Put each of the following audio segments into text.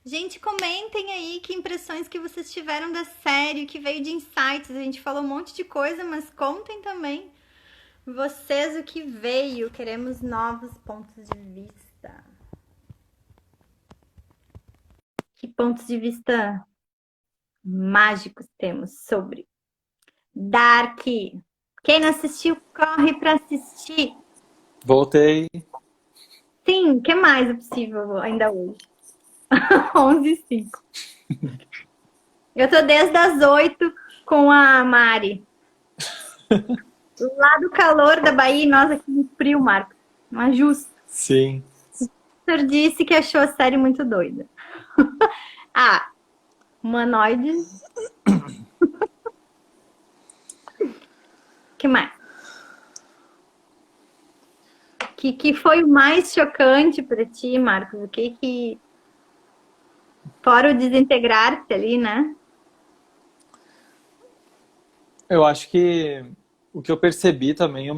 Gente, comentem aí que impressões que vocês tiveram da série, que veio de insights. A gente falou um monte de coisa, mas contem também vocês o que veio. Queremos novos pontos de vista. Que pontos de vista mágicos temos sobre Dark? Quem não assistiu, corre para assistir. Voltei. Sim, o que mais é possível ainda hoje? 11h05. Eu tô desde as 8 com a Mari. Lá do calor da Bahia, nós aqui no frio, Marcos. Mas justo. Sim. O senhor disse que achou a série muito doida. Ah, humanoides. Que mais? Que foi o mais chocante para ti, Marcos? O que... Fora o desintegrar-se ali, né? Eu acho que o que eu percebi também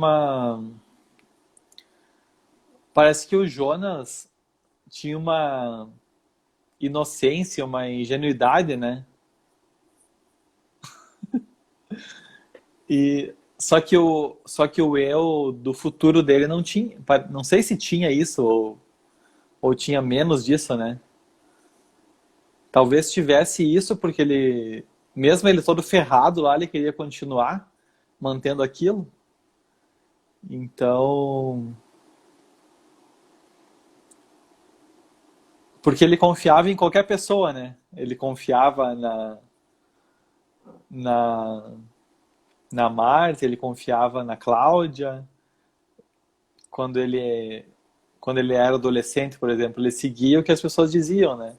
parece que o Jonas tinha uma inocência, uma ingenuidade, né? E só que o eu do futuro dele não tinha, não sei se tinha isso ou tinha menos disso, né? Talvez tivesse isso porque mesmo ele todo ferrado lá, ele queria continuar mantendo aquilo. Então, porque ele confiava em qualquer pessoa, né? Ele confiava na, na Marta, ele confiava na Cláudia. Quando ele, quando ele era adolescente, por exemplo, ele seguia o que as pessoas diziam, né?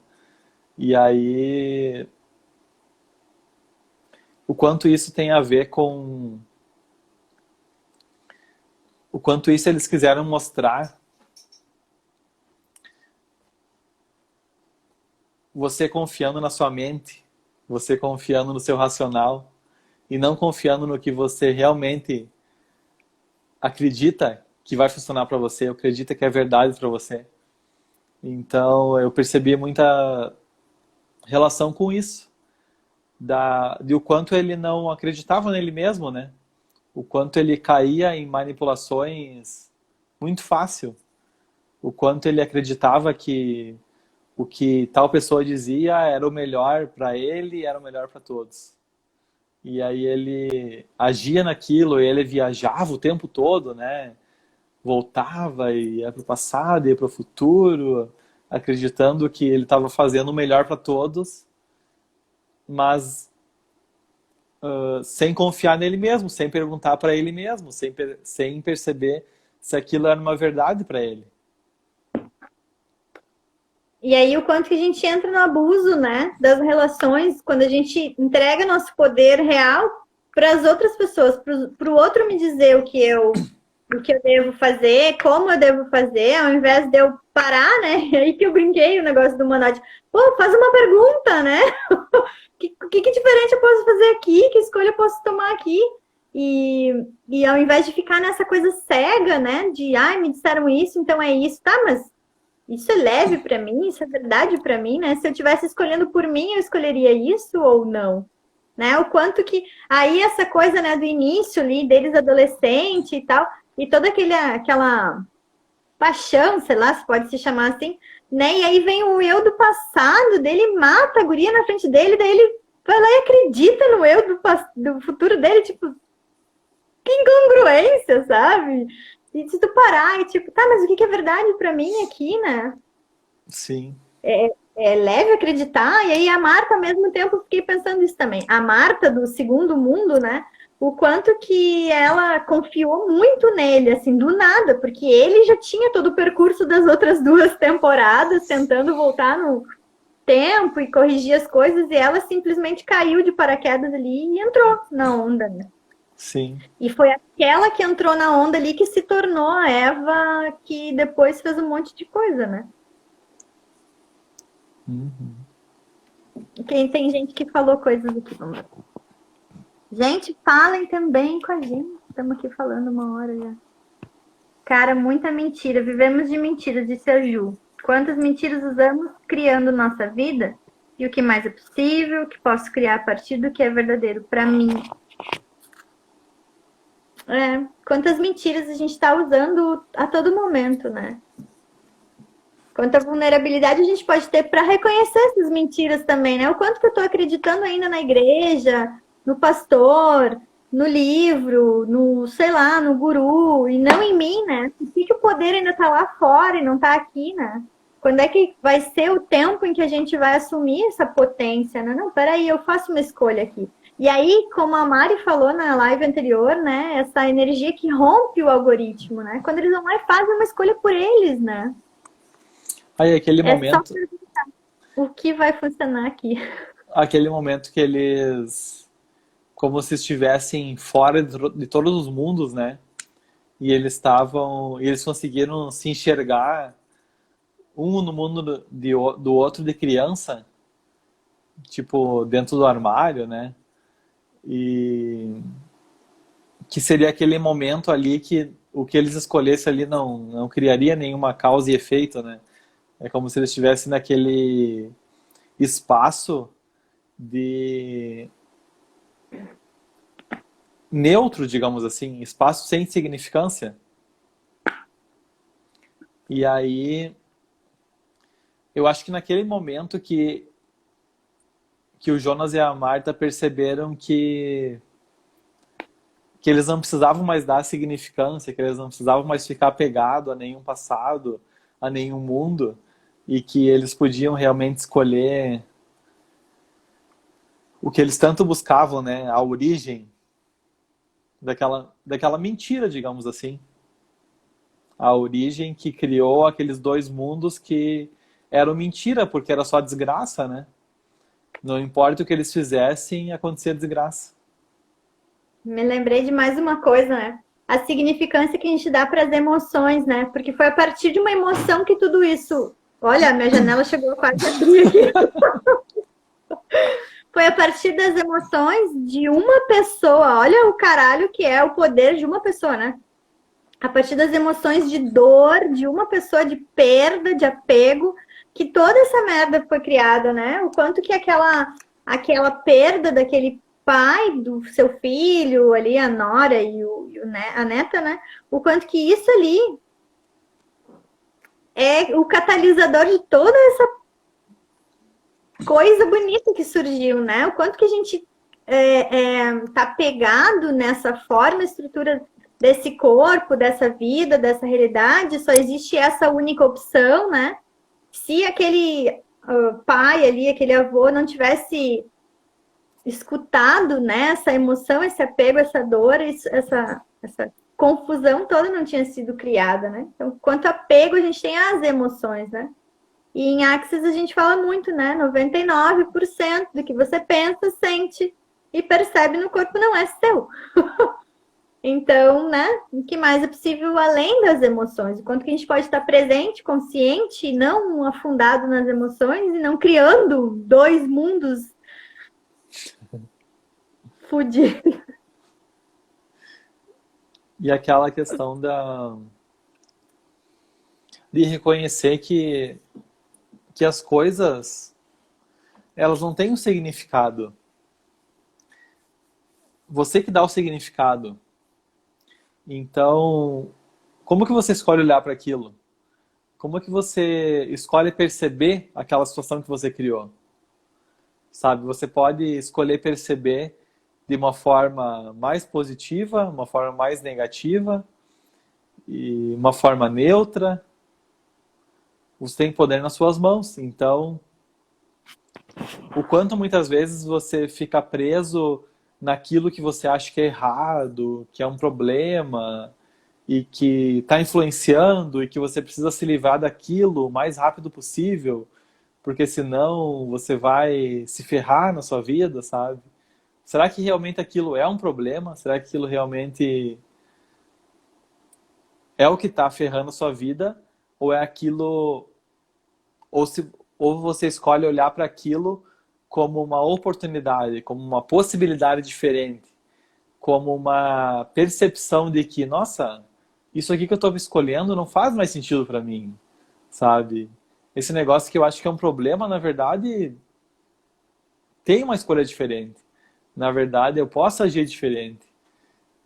E aí, o quanto isso tem a ver com... O quanto isso eles quiseram mostrar, você confiando na sua mente, você confiando no seu racional e não confiando no que você realmente acredita que vai funcionar para você, acredita que é verdade para você. Então eu percebi muita relação com isso, de o quanto ele não acreditava nele mesmo, né? O quanto ele caía em manipulações muito fácil, o quanto ele acreditava que o que tal pessoa dizia era o melhor para ele e era o melhor para todos. E aí ele agia naquilo, ele viajava o tempo todo, né? Voltava e ia para o passado, ia para o futuro, acreditando que ele estava fazendo o melhor para todos, mas sem confiar nele mesmo, sem perguntar para ele mesmo, sem perceber se aquilo era uma verdade para ele. E aí o quanto que a gente entra no abuso, né? Das relações, quando a gente entrega nosso poder real para as outras pessoas, para o outro me dizer o que eu devo fazer, como eu devo fazer, ao invés de eu parar, né? É aí que eu brinquei o negócio do Manote. Pô, faz uma pergunta, né? O que diferente eu posso fazer aqui? Que escolha eu posso tomar aqui? E ao invés de ficar nessa coisa cega, né? De, ai, me disseram isso, então é isso. Tá, mas isso é leve para mim? Isso é verdade para mim, né? Se eu tivesse escolhendo por mim, eu escolheria isso ou não? Né? O quanto que... Aí essa coisa, né, do início ali, deles adolescente e tal, e toda aquela paixão, sei lá, se pode se chamar assim, né? E aí vem o eu do passado dele, mata a guria na frente dele, daí ele vai lá e acredita no eu do futuro dele, tipo, que incongruência, sabe? E se tu parar e tipo, tá, mas o que é verdade pra mim aqui, né? Sim, É leve acreditar, e aí a Marta, ao mesmo tempo, eu fiquei pensando isso também. A Marta do Segundo Mundo, né? O quanto que ela confiou muito nele, assim, do nada, porque ele já tinha todo o percurso das outras duas temporadas, tentando voltar no tempo e corrigir as coisas, e ela simplesmente caiu de paraquedas ali e entrou na onda, né? sim. E foi aquela que entrou na onda ali que se tornou a Eva, que depois fez um monte de coisa, né? Uhum. Quem tem gente que falou coisas aqui, vamos lá. Gente, falem também com a gente. Estamos aqui falando uma hora já. Cara, muita mentira. Vivemos de mentiras, disse a Ju. Quantas mentiras usamos criando nossa vida? E o que mais é possível, o que posso criar a partir do que é verdadeiro para mim? Quantas mentiras a gente está usando a todo momento, né? Quanta vulnerabilidade a gente pode ter para reconhecer essas mentiras também, né? O quanto que eu estou acreditando ainda na igreja, no pastor, no livro, no, sei lá, no guru, e não em mim, né? Por que o poder ainda está lá fora e não está aqui, né? Quando é que vai ser o tempo em que a gente vai assumir essa potência, né? Não, peraí, eu faço uma escolha aqui. E aí, como a Mari falou na live anterior, né? Essa energia que rompe o algoritmo, né? Quando eles vão lá e fazem uma escolha por eles, né? Aí aquele É só momento, perguntar o que vai funcionar aqui. aquele momento que eles, como se estivessem fora de todos os mundos, né? E eles conseguiram se enxergar um no mundo do outro de criança, tipo, dentro do armário, né? E que seria aquele momento ali que o que eles escolhessem ali não criaria nenhuma causa e efeito, né? É como se eles estivessem naquele espaço de neutro, digamos assim, espaço sem significância. E aí, eu acho que naquele momento que o Jonas e a Marta perceberam que eles não precisavam mais dar significância, que eles não precisavam mais ficar apegados a nenhum passado, a nenhum mundo, e que eles podiam realmente escolher o que eles tanto buscavam, né? A origem daquela mentira, digamos assim. A origem que criou aqueles dois mundos que eram mentira, porque era só desgraça, né? Não importa o que eles fizessem, acontecia desgraça. Me lembrei de mais uma coisa, né? A significância que a gente dá para as emoções, né? Porque foi a partir de uma emoção que tudo isso. Olha, minha janela chegou quase a abrir aqui. Foi a partir das emoções de uma pessoa. Olha o caralho que é o poder de uma pessoa, né? A partir das emoções de dor, de uma pessoa, de perda, de apego, que toda essa merda foi criada, né? O quanto que aquela perda daquele pai do seu filho ali, a nora a neta, né? O quanto que isso ali é o catalisador de toda essa coisa bonita que surgiu, né? O quanto que a gente tá pegado nessa forma, estrutura desse corpo, dessa vida, dessa realidade, só existe essa única opção, né? Se aquele pai ali, aquele avô não tivesse escutado, né, essa emoção, esse apego, essa dor, essa confusão toda não tinha sido criada, né? Então, quanto apego a gente tem às emoções, né? E em Axis a gente fala muito, né? 99% do que você pensa, sente e percebe no corpo não é seu. Então, né? O que mais é possível além das emoções? O quanto que a gente pode estar presente, consciente, e não afundado nas emoções e não criando dois mundos fudidos. E aquela questão de reconhecer que as coisas, elas não têm um significado. Você que dá o significado. Então, como que você escolhe olhar para aquilo? Como que você escolhe perceber aquela situação que você criou? Sabe, você pode escolher perceber de uma forma mais positiva, uma forma mais negativa, e uma forma neutra. Você tem poder nas suas mãos. Então, o quanto muitas vezes você fica preso naquilo que você acha que é errado, que é um problema, e que está influenciando, e que você precisa se livrar daquilo o mais rápido possível, porque senão você vai se ferrar na sua vida, sabe? Será que realmente aquilo é um problema? Será que aquilo realmente é o que está ferrando a sua vida? Ou é aquilo... Ou você escolhe olhar para aquilo como uma oportunidade, como uma possibilidade diferente, como uma percepção de que, nossa, isso aqui que eu estou escolhendo não faz mais sentido para mim, sabe? esse negócio que eu acho que é um problema, na verdade, tem uma escolha diferente. Na verdade, eu posso agir diferente.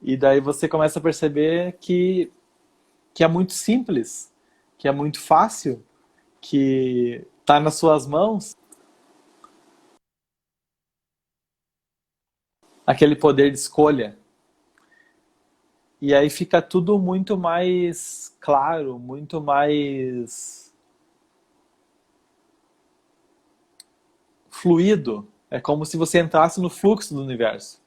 E daí você começa a perceber que é muito simples, que é muito fácil, que está nas suas mãos aquele poder de escolha. E aí fica tudo muito mais claro, muito mais fluido. É como se você entrasse no fluxo do universo.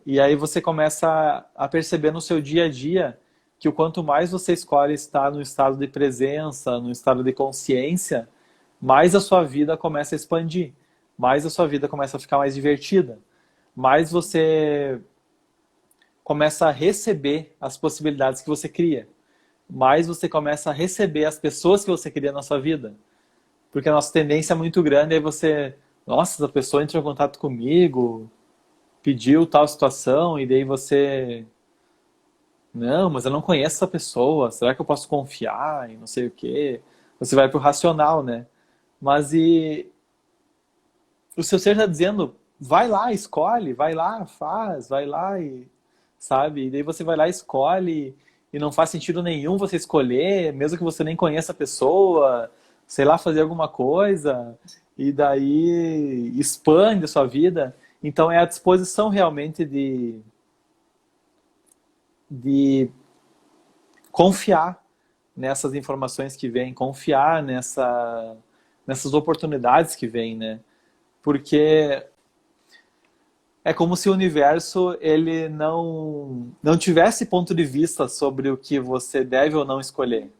E aí você começa a perceber no seu dia a dia que o quanto mais você escolhe estar no estado de presença, no estado de consciência, mais a sua vida começa a expandir, mais a sua vida começa a ficar mais divertida, mais você começa a receber as possibilidades que você cria, mais você começa a receber as pessoas que você cria na sua vida. Porque a nossa tendência é muito grande, aí você, nossa, essa pessoa entrou em contato comigo, pediu tal situação, e daí você, não, mas eu não conheço essa pessoa, será que eu posso confiar e não sei o quê? Você vai pro racional, né? Mas o seu ser está dizendo, vai lá, escolhe, vai lá, faz, vai lá e, sabe? E daí você vai lá, escolhe e não faz sentido nenhum você escolher, mesmo que você nem conheça a pessoa, sei lá, fazer alguma coisa, e daí expande a sua vida. Então é a disposição realmente de confiar nessas informações que vêm, confiar nessas oportunidades que vêm, né? Porque é como se o universo ele não tivesse ponto de vista sobre o que você deve ou não escolher.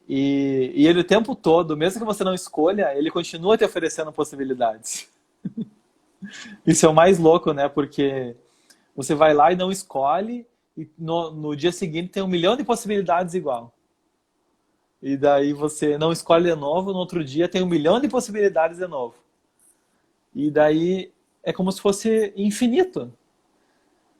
E ele o tempo todo, mesmo que você não escolha, ele continua te oferecendo possibilidades. Isso é o mais louco, né? Porque você vai lá e não escolhe, e no dia seguinte tem 1 milhão de possibilidades igual. E daí você não escolhe de novo, no outro dia tem 1 milhão de possibilidades de novo. E daí é como se fosse infinito.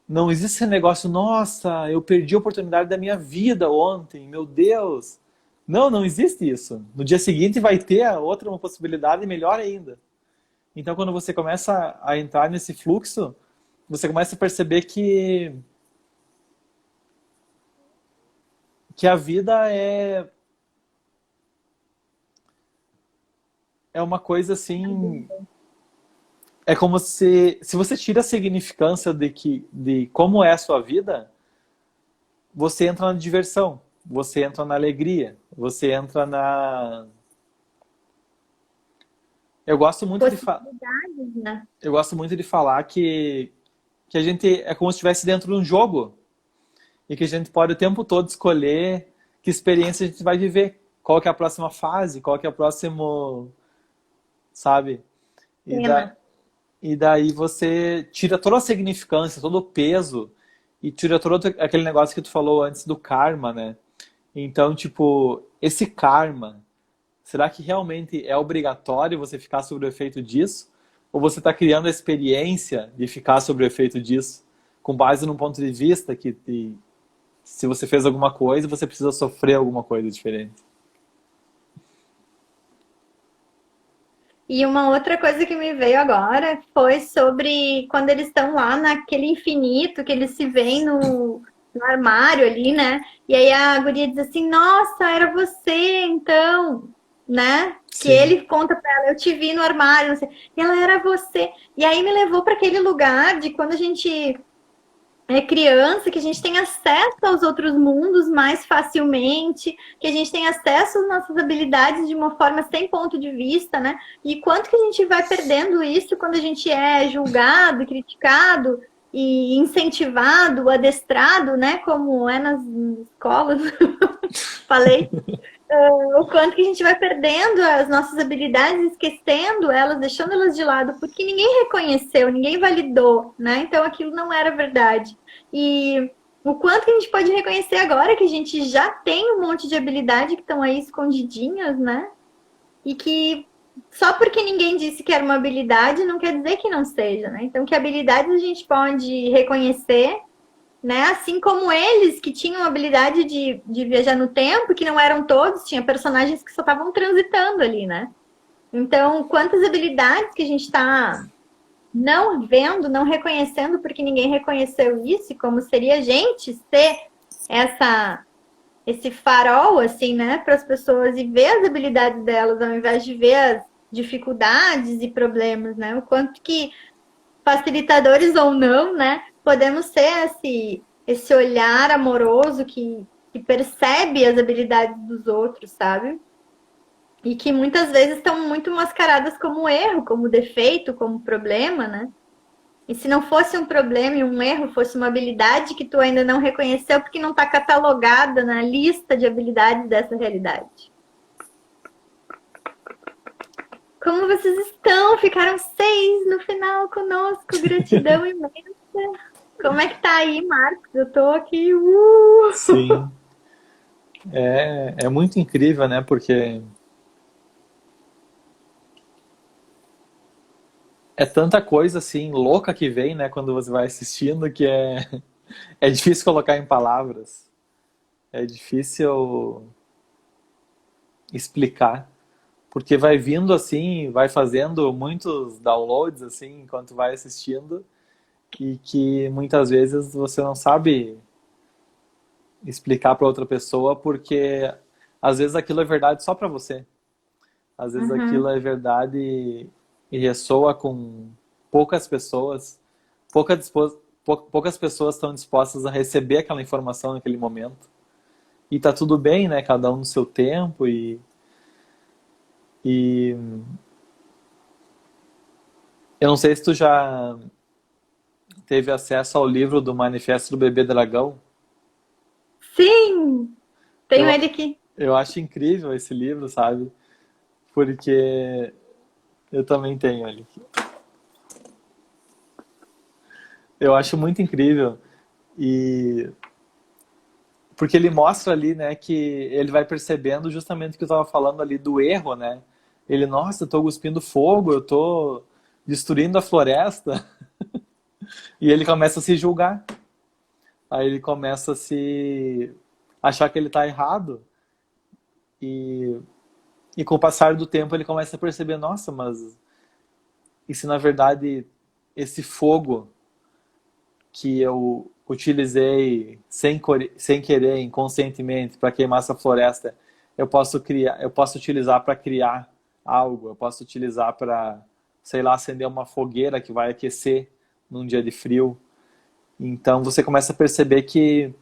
Não existe esse negócio, nossa, eu perdi a oportunidade da minha vida ontem, meu Deus. Não, não existe isso. No dia seguinte vai ter a outra uma possibilidade melhor ainda. Então, quando você começa a entrar nesse fluxo, você começa a perceber que a vida é uma coisa assim. É como se você tira a significância de como é a sua vida, você entra na diversão, você entra na alegria, você entra na. Eu gosto muito de Possibilidades, né? eu gosto muito de falar que a gente é como se estivesse dentro de um jogo e que a gente pode o tempo todo escolher que experiência a gente vai viver, qual que é a próxima fase, qual que é o próximo, sabe? E, da, Tema. e daí você tira toda a significância, todo o peso e tira todo aquele negócio que tu falou antes do karma, né? Então, tipo, esse karma, será que realmente é obrigatório você ficar sob o efeito disso? Ou você está criando a experiência de ficar sob o efeito disso, com base num ponto de vista que se você fez alguma coisa, você precisa sofrer alguma coisa diferente? E uma outra coisa que me veio agora foi sobre quando eles estão lá naquele infinito, que eles se veem no armário ali, né? E aí a guria diz assim, nossa, era você, então, né? Que Sim. ele conta pra ela, eu te vi no armário, não sei. E ela era você. E aí me levou para aquele lugar de quando a gente é criança, que a gente tem acesso aos outros mundos mais facilmente, que a gente tem acesso às nossas habilidades de uma forma sem ponto de vista, né? E quanto que a gente vai perdendo isso quando a gente é julgado, criticado e incentivado, adestrado, né? Como é nas escolas, falei. O quanto que a gente vai perdendo as nossas habilidades, esquecendo elas, deixando elas de lado, porque ninguém reconheceu, ninguém validou, né? Então aquilo não era verdade. E o quanto que a gente pode reconhecer agora que a gente já tem um monte de habilidade que estão aí escondidinhas, né? E que só porque ninguém disse que era uma habilidade não quer dizer que não seja, né? Então que habilidades a gente pode reconhecer né? Assim como eles que tinham a habilidade de viajar no tempo, que não eram todos, tinha personagens que só estavam transitando ali, né? Então, quantas habilidades que a gente está não vendo, não reconhecendo, porque ninguém reconheceu isso, e como seria a gente ser esse farol, assim, né, para as pessoas e ver as habilidades delas, ao invés de ver as dificuldades e problemas, né? O quanto que facilitadores ou não, né, podemos ser esse olhar amoroso que percebe as habilidades dos outros, sabe? E que muitas vezes estão muito mascaradas como erro, como defeito, como problema, né? E se não fosse um problema e um erro, fosse uma habilidade que tu ainda não reconheceu porque não está catalogada na lista de habilidades dessa realidade. Como vocês estão? Ficaram 6 no final conosco. Gratidão imensa. Como é que tá aí, Marcos? Eu tô aqui. Sim, é muito incrível, né? Porque é tanta coisa assim louca que vem, né? Quando você vai assistindo, que é difícil colocar em palavras. É difícil explicar. Porque vai vindo assim, vai fazendo muitos downloads assim, enquanto vai assistindo, e que muitas vezes você não sabe explicar para outra pessoa, porque às vezes aquilo é verdade só para você. Às vezes aquilo Uhum. é verdade e ressoa com poucas pessoas. Poucas pessoas estão dispostas a receber aquela informação naquele momento. E tá tudo bem, né? Cada um no seu tempo e eu não sei se tu já teve acesso ao livro do Manifesto do Bebê Dragão. Sim! Tenho Eu, ele aqui. eu acho incrível esse livro, sabe? Porque eu também tenho ele. Eu acho muito incrível. E porque ele mostra ali, né, que ele vai percebendo justamente o que eu estava falando ali do erro, né? Ele, nossa, eu tô cuspindo fogo, eu tô destruindo a floresta. E ele começa a se julgar. Aí ele começa a se achar que ele tá errado. E, e com o passar do tempo ele começa a perceber, nossa, mas e se na verdade esse fogo que eu utilizei sem querer, inconscientemente, para queimar essa floresta, eu posso utilizar para criar algo, eu posso utilizar para, sei lá, acender uma fogueira que vai aquecer num dia de frio. Então você começa a perceber que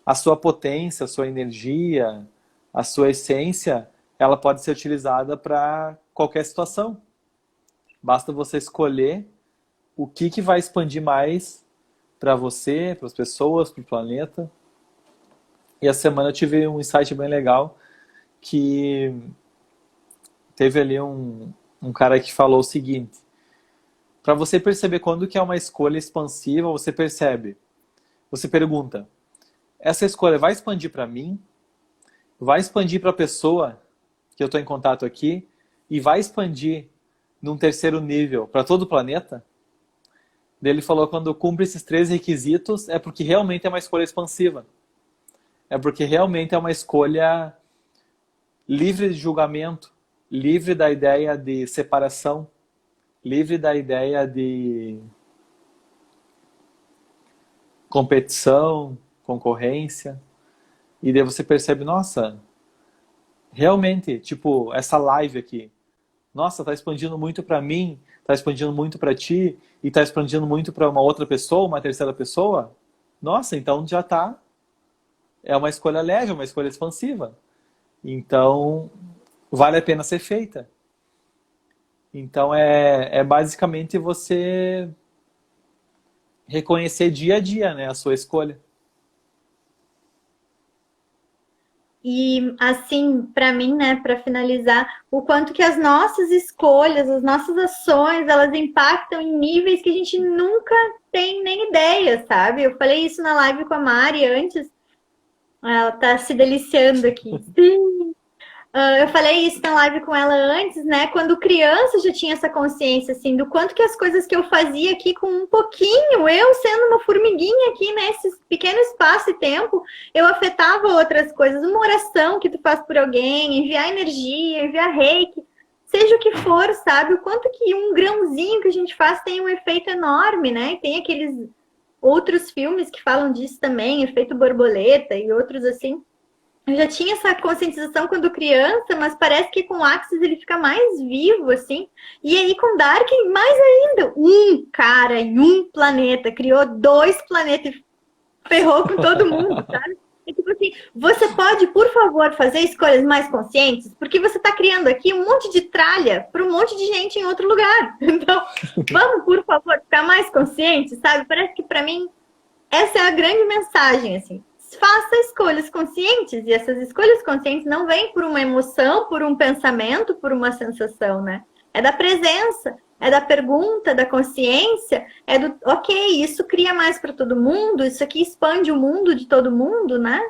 a sua potência, a sua energia, a sua essência, ela pode ser utilizada para qualquer situação. Basta você escolher o que vai expandir mais para você, para as pessoas, para o planeta. E essa semana eu tive um insight bem legal que teve ali um cara que falou o seguinte: para você perceber quando que é uma escolha expansiva, você percebe, você pergunta, essa escolha vai expandir para mim? Vai expandir para a pessoa que eu estou em contato aqui? E vai expandir num terceiro nível para todo o planeta? Ele falou quando cumpre esses 3 requisitos é porque realmente é uma escolha expansiva. É porque realmente é uma escolha livre de julgamento, livre da ideia de separação, livre da ideia de competição, concorrência. E daí você percebe, nossa, realmente, tipo, essa live aqui, nossa, tá expandindo muito para mim, tá expandindo muito para ti, e tá expandindo muito para uma outra pessoa, uma terceira pessoa. Nossa, então já tá. É uma escolha leve, é uma escolha expansiva. Então, vale a pena ser feita. Então, é basicamente você reconhecer dia a dia, né, a sua escolha. E assim, para mim, né, para finalizar, o quanto que as nossas escolhas, as nossas ações, elas impactam em níveis que a gente nunca tem nem ideia, sabe? Eu falei isso na live com a Mari antes, ela tá se deliciando aqui. Sim. Eu falei isso na live com ela antes, né? Quando criança eu já tinha essa consciência, assim, do quanto que as coisas que eu fazia aqui com um pouquinho, eu sendo uma formiguinha aqui nesse pequeno espaço e tempo, eu afetava outras coisas. Uma oração que tu faz por alguém, enviar energia, enviar reiki, seja o que for, sabe? O quanto que um grãozinho que a gente faz tem um efeito enorme, né? E tem aqueles outros filmes que falam disso também, efeito borboleta e outros assim. Eu já tinha essa conscientização quando criança, mas parece que com o Axis ele fica mais vivo, assim. E aí com Dark, mais ainda. Um cara em um planeta criou 2 planetas e ferrou com todo mundo, sabe? É tipo assim, você pode, por favor, fazer escolhas mais conscientes? Porque você está criando aqui um monte de tralha para um monte de gente em outro lugar. Então, vamos, por favor, ficar mais conscientes, sabe? Parece que para mim essa é a grande mensagem, assim. Faça escolhas conscientes, e essas escolhas conscientes não vêm por uma emoção, por um pensamento, por uma sensação, né? É da presença, é da pergunta, da consciência, é do, ok, isso cria mais para todo mundo, isso aqui expande o mundo de todo mundo, né?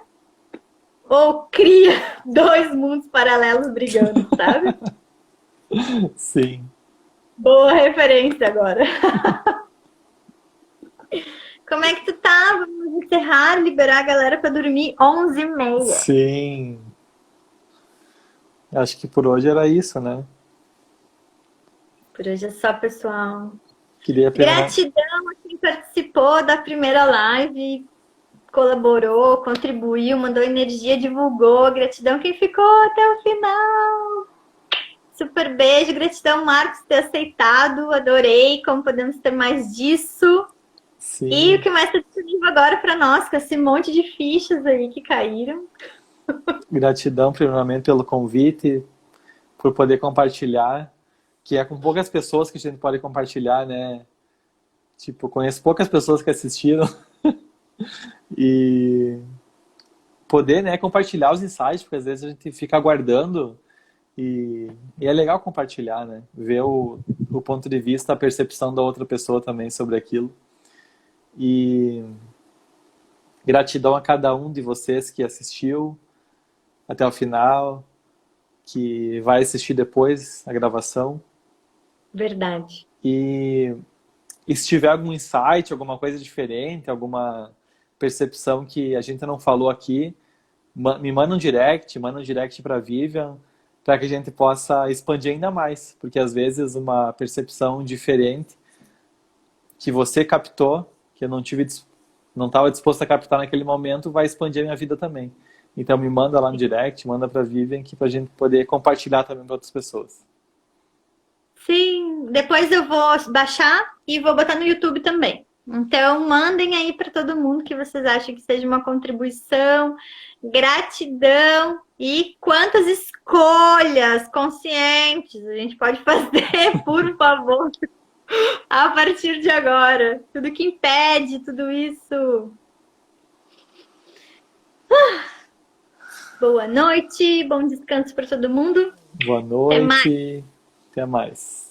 Ou cria 2 mundos paralelos brigando, sabe? Sim. Boa referência agora. Como é que tu tá? Vamos encerrar, liberar a galera para dormir 11h30. Sim. Acho que por hoje era isso, né? Por hoje é só, pessoal. Queria perguntar. Gratidão a quem participou da primeira live, colaborou, contribuiu, mandou energia, divulgou. Gratidão quem ficou até o final. Super beijo, gratidão, Marcos, ter aceitado. Adorei. Como podemos ter mais disso? E o Sim. que mais está disponível agora para nós, com esse monte de fichas aí que caíram. Gratidão, primeiramente, pelo convite, por poder compartilhar, que é com poucas pessoas que a gente pode compartilhar, né? Tipo, conheço poucas pessoas que assistiram e poder, né, compartilhar os insights, porque às vezes a gente fica aguardando e é legal compartilhar, né? Ver o ponto de vista, a percepção da outra pessoa também sobre aquilo. E gratidão a cada um de vocês que assistiu até o final, que vai assistir depois a gravação. Verdade. E se tiver algum insight, alguma coisa diferente, alguma percepção que a gente não falou aqui, me manda um direct para a Vivian, para que a gente possa expandir ainda mais, porque às vezes uma percepção diferente que você captou, que eu não estava disposto a captar naquele momento, vai expandir a minha vida também. Então me manda lá no direct, manda para a Vivian, que para a gente poder compartilhar também para outras pessoas. Sim, depois eu vou baixar e vou botar no YouTube também. Então, mandem aí para todo mundo que vocês acham que seja uma contribuição. Gratidão. E quantas escolhas conscientes a gente pode fazer, por favor, a partir de agora? Tudo que impede, tudo isso. Boa noite, bom descanso para todo mundo. Boa Até mais. noite, até mais.